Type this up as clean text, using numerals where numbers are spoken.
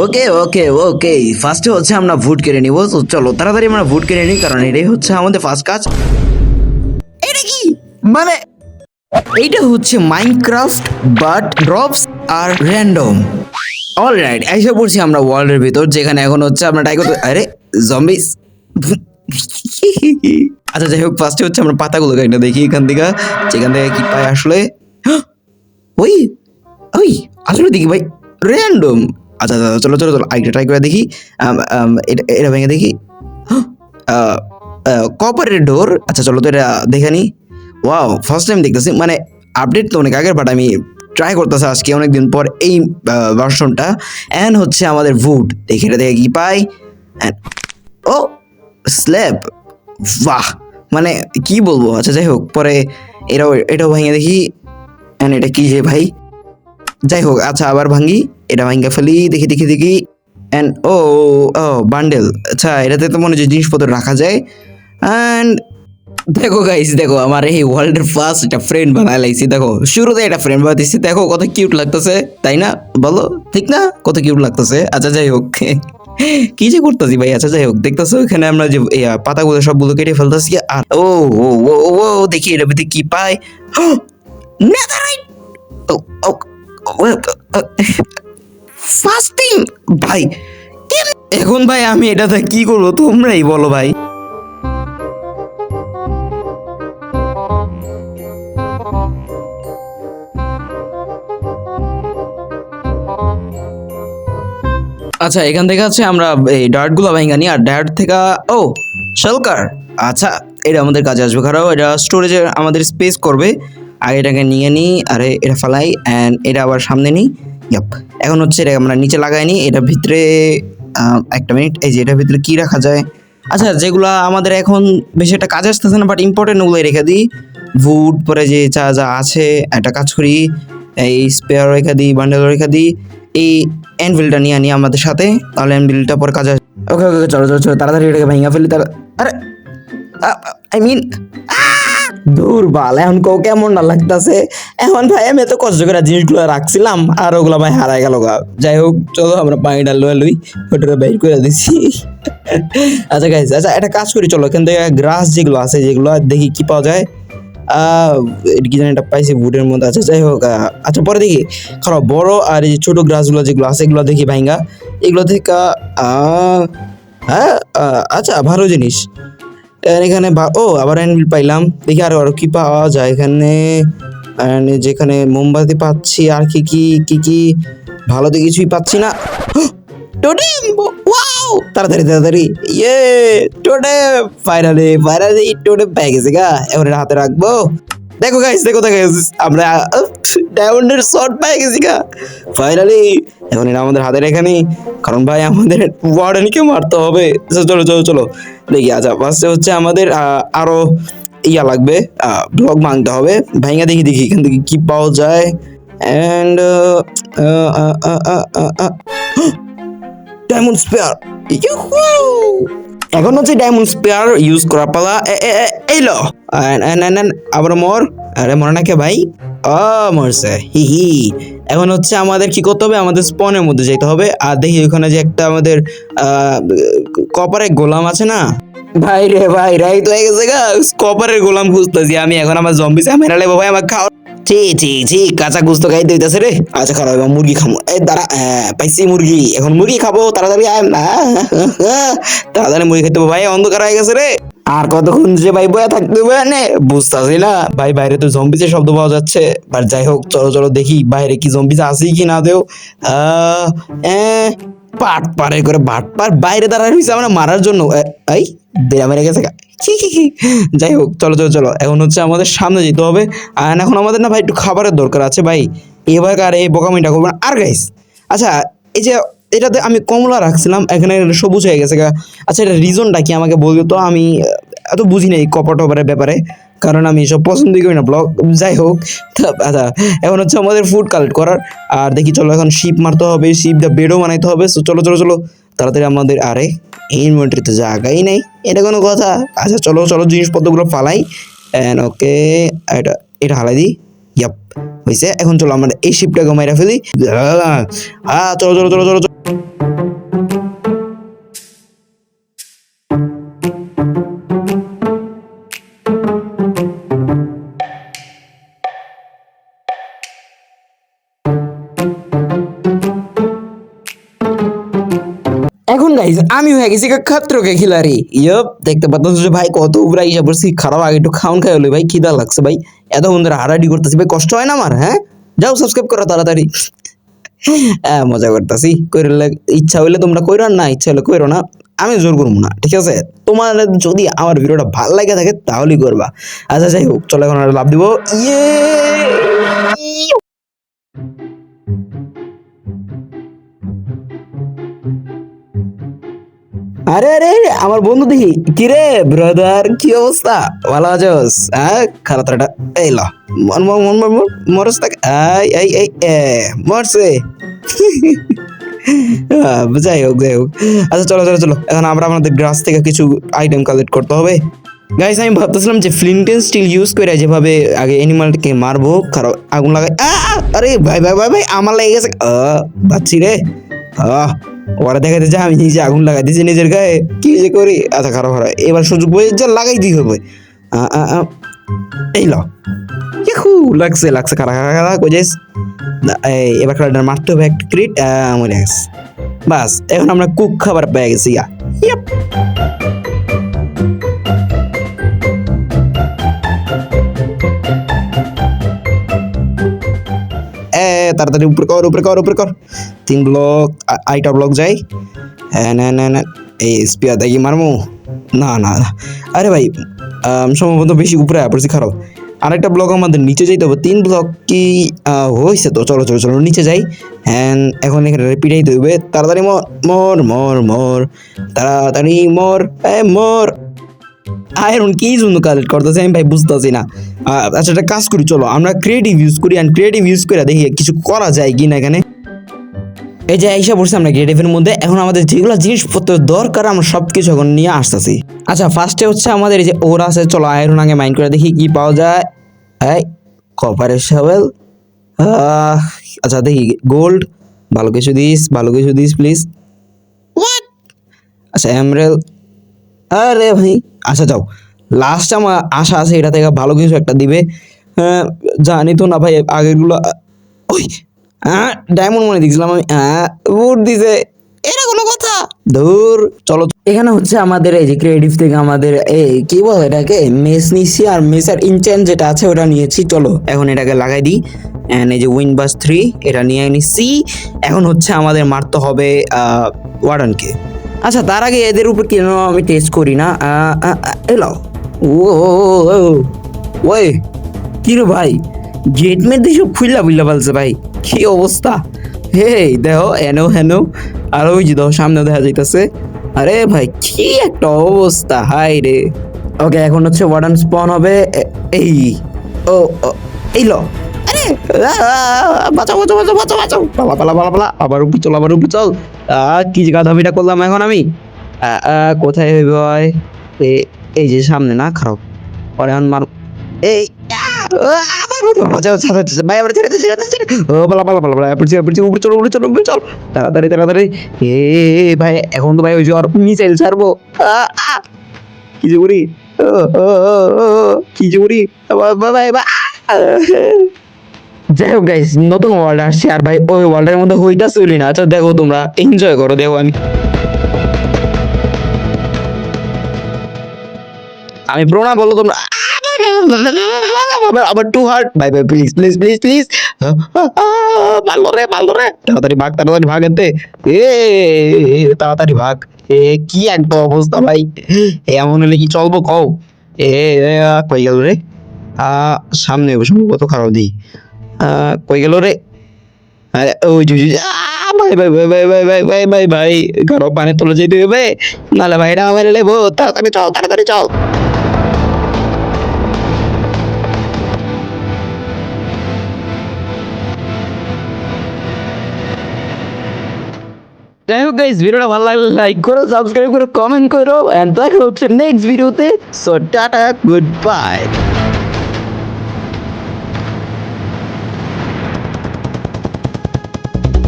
ওকে ওকে ওকে, ফার্স্টে হচ্ছে আমরা ভোট কেড়ে নিব। তো চলো তাড়াতাড়ি আমরা ভোট কেড়ে নিই, কারণ এটাই হচ্ছে আমাদের ফার্স্ট কাজ। এটা কি মানে, এইটা হচ্ছে Minecraft but drops are random. Alright, এসে পড়ছি আমরা ওয়ার্ল্ডের ভিতর, যেখানে এখন হচ্ছে আমরা ট্রাই করতে, আরে জম্বিস। আচ্ছা যাই হোক, ফার্স্টে হচ্ছে আমরা পাতাগুলো একটা দেখি এখান থেকে, যেখান থেকে কি পাই আসলে। ওই ওই আসলে দেখি ভাই র্যান্ডম। আচ্ছা আচ্ছা, চলো চলো চলো আরেকটা ট্রাই করে দেখি। এটা এটা ভেঙে দেখি। কপারের ডোর। আচ্ছা চলো তো এটা দেখে নি। ওয়াও, ফার্স্ট টাইম দেখতেছি, মানে আপডেট তো অনেক আগের, বাট আমি ট্রাই করতেছি আজকে অনেকদিন পর এই ভার্সনটা। অ্যান্ড হচ্ছে আমাদের ভুড, দেখি এটা দেখে কি পাই। ও স্ল্যাব, বাহ, মানে কি বলবো। আচ্ছা যাই হোক, পরে এটাও ভেঙে দেখি। অ্যান্ড এটা কি যে ভাই, যাই হোক, আচ্ছা আবার ভাঙ্গি, এটা ভাঙ্গা ফেলি, দেখি দেখি দেখি। অ্যান্ড ও ও বান্ডেল, আচ্ছা এটাতে তো মনে হচ্ছে জিনিসপত্র রাখা যায়। অ্যান্ড দেখো গাইস, দেখো আমার এই ওয়ার্ল্ডের ফার্স্ট একটা ফ্রেন্ড বানায় লাইছি। দেখো শুরুতে একটা ফ্রেন্ড বানাইছি, দেখো কত কিউট লাগতেছে, তাই না বলো, ঠিক না? কত কিউট লাগতেছে। আচ্ছা যাই হোক, কি যে করতেছি ভাই। আচ্ছা যাই হোক, দেখতেছো এখানে আমরা যে পাতাগুলো সবগুলো কেটে ফেলতেছি। আর ও ও ও ও দেখি এটার ভিতরে কি পাই। নেদাররাইট, ও ও ফাস্টিং ভাই। এখন ভাই আমি এটাতে কি করবো, তোমরাই বলো ভাই। আচ্ছা এখান থেকে আছে আমরা এই ডার্ট গুলো ভাঙা নিই, আর ডার্ট থেকে ও শালকার। আচ্ছা এটা আমাদের কাজে আসবে, কারণ এটা স্টোরেজে আমাদের স্পেস করবে। আগে এটাকে নিয়ে নিই, আরে এটা ফালাই, অ্যান্ড এটা আবার সামনে নিই। ইয়াপ, এখন হচ্ছে এটা আমরা নিচে লাগাই নিই। এটার ভিতরে একটা মিনিট, এই যে এটার ভিতরে কি রাখা যায়। আচ্ছা যেগুলো আমাদের এখন বেশি একটা কাজে আসতেছে না, বাট ইম্পর্টেন্ট ওগুলোই রেখে দিই। ভুট, পরে যে যা যা আছে একটা কাজ করি, এই স্পেয়ার রেখে দিই, বান্ডেল রেখে দিই। এই অ্যানভিলটা নিয়ে আনি আমাদের সাথে, তাহলে অ্যানভিলটা পরে কাজে আসবে। ওকে ওকে, চলো চলো চলো, তাড়াতাড়ি এটাকে ভেঙে ফেলি। তার আরে আই মিন দূর বাল, এখন কেমন না লাগতেছে। এখন ভাই আমি এত কষ্ট করে জিনিসগুলো রাখছিলাম, আর ওগুলো ভাই হারাই গেল গা। যাই হোক চলো আমরা পানিটা লুই ওটা বের করে দিচ্ছি। আচ্ছা গাইস, আচ্ছা একটা কাজ করি, চলো এখান থেকে গ্রাস যেগুলো আছে, যেগুলো দেখি কি পাওয়া যায়। এটা কি জানি, এটা পাইছি ভুটের মধ্যে। আচ্ছা যাই হোক, আচ্ছা পরে দেখি খারাপ বড় আর এই ছোট গ্রাসগুলো যেগুলো আছে, এগুলো দেখি ভাইঙ্গা। এগুলো থেকে হ্যাঁ, আচ্ছা ভালো জিনিস। এখানে ও আবার অ্যানভিল পাইলাম, দেখি আর আর কি পাওয়া যায় এখানে। যেখানে মোমবাতি পাচ্ছি, আর কি কি কি কি ভালো তো কিছুই পাচ্ছি না। টোটেম, ওয়াও, তাড়াতাড়ি তাড়াতাড়ি, ইয়ে টোটেম, ফাইনালি ফাইনালি টোটেম পেয়ে গেছে গা। এবার এটা হাতে রাখবো। দেখো গাইস, দেখো দেখো আমরা ডায়মন্ডের শট পেয়ে গেছি গা ফাইনালি। এখন এটা আমাদের হাতে রেখে নি, কারণ ভাই আমাদের ওয়ার্ডেনকে মারতে হবে। চলো চলো চলো দেখি। আচ্ছা ফার্স্টে হচ্ছে আমাদের আরো ইয়া লাগবে, ব্লক ভাঙতে হবে। ভাঙা দেখি দেখি এখান থেকে কি পাওয়া যায়। অ্যান্ড ডায়মন্ড স্পেয়ার, এখন হচ্ছে ডায়মন্ড স্পেয়ার ইউজ করা পালা। এই লো, আবার মর। আরে মরে না কে ভাই, মরছে, হি হি। এখন হচ্ছে আমাদের কি করতে হবে, আমাদের স্পনের মধ্যে যেতে হবে। আর দেখি ওখানে যে একটা আমাদের কপারের গোলাম আছে না ভাই রে, ভাই রাইট হয়ে গেছে গা, কপারের গোলাম খুঁজতেছি আমি। এখন আমার জম্বি মেরা লেবো ভাই, আমার খাওয়া ঠিক ঠিক ঠিক, কাঁচা গুস্ত খাইতে হইতেছে রে। আচ্ছা খারাপ, এবার মুরগি খাবো। এই দাঁড়া, পাইছি মুরগি, এখন মুরগি খাবো। তাড়াতাড়ি আয় না, তাড়াতাড়ি মুরগি খেতে হবে ভাই, অন্ধকার হয়ে গেছে রে। আর কতক্ষণ যে ভাই বয়া থাকতে হবে না, বুঝতেছি না ভাই। বাইরে তো জম্বিজের শব্দ পাওয়া যাচ্ছে, বাট যাই হোক চলো চলো দেখি বাইরে কি জম্বিজ আছে কি না। দেও পাট পারে করে বাট পার বাইরে দাঁড়ায় রয়েছে আমরা মারার জন্য। এই দেয়া মেরে গেছে গা। যাই হোক চলো চলো চলো, এখন হচ্ছে আমাদের সামনে যেতে হবে। আর এখন আমাদের না ভাই একটু খাবারের দরকার আছে ভাই, এবার আর এই বোকামিটা করবো না। আর গাইস আচ্ছা, এই যে এটাতে আমি কমলা রাখছিলাম, এখানে সবুজ হয়ে গেছে গা। আচ্ছা এটা রিজনটা কি আমাকে বলতো তো, আমি এত বুঝি না এই কপার টপারের ব্যাপারে, কারণ আমি এসব পছন্দই করি না ব্লগ। যাই হোক, আচ্ছা এখন হচ্ছে আমাদের ফুড কালেক্ট করার। আর দেখি চলো এখন শিপ মারতে হবে, শিপ দা বেডও বানাইতে হবে। চলো চলো চলো তাড়াতাড়ি আমাদের, আরে এই ইনভেন্টরিতে জায়গাই নেই, এটা কোনো কথা? আচ্ছা চলো চলো জিনিসপত্রগুলো ফালাই। ওকে, এটা এটা হালাই দিই। ইয়াপ হয়েছে। এখন চলো আমরা এই শিপটাকে মাইরা ফেলি। চলো চলো চলো চলো চলো। এখন গাইস আমি হয়ে গেছি খাত্রকে খিলাড়ি। ইয়প দেখতে পাচ্ছ যে ভাই কত উপরে আইসা পড়ছি। খারাপ আগে একটু খাউন খাই হলো ভাই, খিদা লাগছে ভাই, এতক্ষণ ধরে হারাহারি করতেছি ভাই, কষ্ট হয় না আমার? হ্যাঁ যাও সাবস্ক্রাইব করো তাড়াতাড়ি। হ্যাঁ মজা করতেছি, কইরলে ইচ্ছা হইলে তোমরা কইরো, না ইচ্ছা হলে কইরো না, আমি জোর করবো না, ঠিক আছে? তোমার যদি আমার ভিডিওটা ভালো লাগে থাকে তাহলেই করবা। আচ্ছা যাই হোক, চলো এখন লাভ দিব। ইয়ে আরে আরে আরে, আমার বন্ধু দেখি। কিরে ব্রাদার, কি অবস্থা? ভালো আছোস? হ্যাঁ খারাপ এটা এই ল মর মর মর মর মর মরস তাক আই আই আই মরছে। যাই হোক যাই হোক। আচ্ছা চলো চলো চলো, এখন আমরা আমাদের গ্রাস থেকে কিছু আইটেম কালেক্ট করতে হবে। গাইস আমি ভাবতেছিলাম যে ফ্লিন্ট এন্ড স্টিল ইউজ করে যেভাবে আগে অ্যানিমালকে মারবো, খারাপ আগুন লাগাই। আরে ভাই ভাই ভাই ভাই, আমার লেগে গেছে। বাচ্চি রে। ওরা দেখাতে যা আমি নিজে আগুন লাগাই দিয়েছি নিজের গায়ে, কি যে করি। আচ্ছা খারাপ খারাপ, এবার সুযোগ বই যা লাগাই দিই হবে। এই ল ইয়াহু, লাগছে লাগছে, খারা খারা খারা কই যাইস। এবার খেলাটা মারতে হবে একটা ক্রিট, মরে গেছে। বাস এখন আমরা কুক খাবার পেয়ে গেছি। ইয়াপ তাড়াতাড়ি উপরে কর উপরে কর উপরে কর। 3 ব্লক, 8টা ব্লক যাই। হ্যাঁ না না না, এই স্পিয়ার দেখি মারমু। না না না, আরে ভাই সম্ভবত বেশি উপরে পড়ছি, খারাপ। আরেকটা ব্লক আমাদের নিচে যাইতে হবে। 3 ব্লক কি হয়েছে তো? চলো চলো চলো নিচে যাই। হ্যাঁ এখন এখানে পিটাইতে হবে। তাড়াতাড়ি মর মর মর মর, তাড়াতাড়ি মর মর। আয়রন কি জন্য কালেক্ট করতেছে আমি ভাই বুঝতেছি না। আচ্ছা একটা কাজ করি, চলো আমরা ক্রিয়েটিভ ইউজ করি, আর ক্রিয়েটিভ ইউজ করে দেখি কিছু করা যায় কিনা এখানে। এই যে আইসা পড়ছে আমরা ক্রিয়েটিভের মধ্যে। এখন আমাদের যেগুলো জিনিসপত্র দরকার আমরা সব কিছু এখন নিয়ে আসতেছি। আচ্ছা ফার্স্টে হচ্ছে আমাদের এই যে ওর আছে, চলো আয়রন আগে মাইন্ড করে দেখি কি পাওয়া যায়। এই কপারের শাবেল, আচ্ছা দেখি গোল্ড, ভালো কিছু দিস, ভালো কিছু দিস প্লিজ। আচ্ছা এমরেল, আরে ভাই আচ্ছা যাও, লাস্ট আমার আশা আছে এটা থেকে ভালো কিছু একটা দিবে। জানি তো না ভাই আগেরগুলো। ওই ডায়মন্ড মনে দেখছিলাম আমি, উড দিছে, এটা কোনো কথা? ধুর চলো। এখানে হচ্ছে আমাদের এই যে ক্রিয়েটিভ থেকে আমাদের এই কি বলে এটাকে মেস নিছি, আর মেসের ইনচেঞ্জ যেটা আছে ওটা নিয়েছি। চলো এখন এটাকে লাগাই দিই। এন্ড এই যে উইনবাস 3 এটা নিয়ে নিছি। এখন হচ্ছে আমাদের মারতে হবে ওয়ার্ডেনকে। আচ্ছা তার আগে এদের উপর কেন আমি টেস্ট করি না। এলো ওই কি রে ভাই, গেট মেট দিয়ে সব খুইলা বুইলা পালছে ভাই, কি অবস্থা। হে দেখো হেনো হেনো, আর ওই যে দেখো সামনে দেখা যাইতেছে। আরে ভাই কি একটা অবস্থা, হাই রে। ওকে এখন হচ্ছে ওয়ার্ডেন স্পন হবে। এই ও এই লো, আরে বাঁচাও বাঁচাও বাঁচাও বাঁচাও বাঁচাও, পালা পালা পালা পালা, আবার উপর চল আবার উপর চল। কি গাধামিটা করলাম এখন আমি। কোথায় হইব ভাই? এই যে সামনে না, খারাপ পরে এখন মার। এই ভাই আমরা ছেড়ে ছেড়ে ও পালা পালা পালা পালা, উপরে চল উপরে চল উপরে চল, তাড়াতাড়ি তাড়াতাড়ি। এ ভাই এখন তো ভাই ওই যে আর মিসাইল ছাড়বো, কি যে করি, কি যে করি ভাই। যাই হোক গাইস, নতুন ওয়ার্ল্ড আসছে আর ভাই ওই ওয়ার্ল্ডের মধ্যে হইটা চলি না। আচ্ছা দেখো তোমরা এনজয় করো, দেখো আমি প্রণা বলো তোমরা। আবার টু হার্ট, ভাই ভাই প্লিজ প্লিজ প্লিজ প্লিজ, ভালো রে ভালো রে, তাড়াতাড়ি ভাগ তাড়াতাড়ি ভাগ এতে, তাড়াতাড়ি ভাগ। কি একটা অবস্থা ভাই, এমন হলে কি চলবো কও? কই গেল রে? সামনে সম্ভবত খারাপ দিই। কই গেল রে? আরে ওই ভাই ভাই ভাই ভাই ভাই ভাই ভাই ভাই ভাই, ঘরও পানি তোলে যেতে হবে, নাহলে ভাইটা আমার লেবো। তাড়াতাড়ি চল তাড়াতাড়ি চল। যাই হোক গাইস, ভিডিওটা ভালো লাগলে লাইক করো, সাবস্ক্রাইব করো, কমেন্ট করো, এন্ড দেখা হচ্ছে নেক্সট ভিডিওতে। So tata, good bye.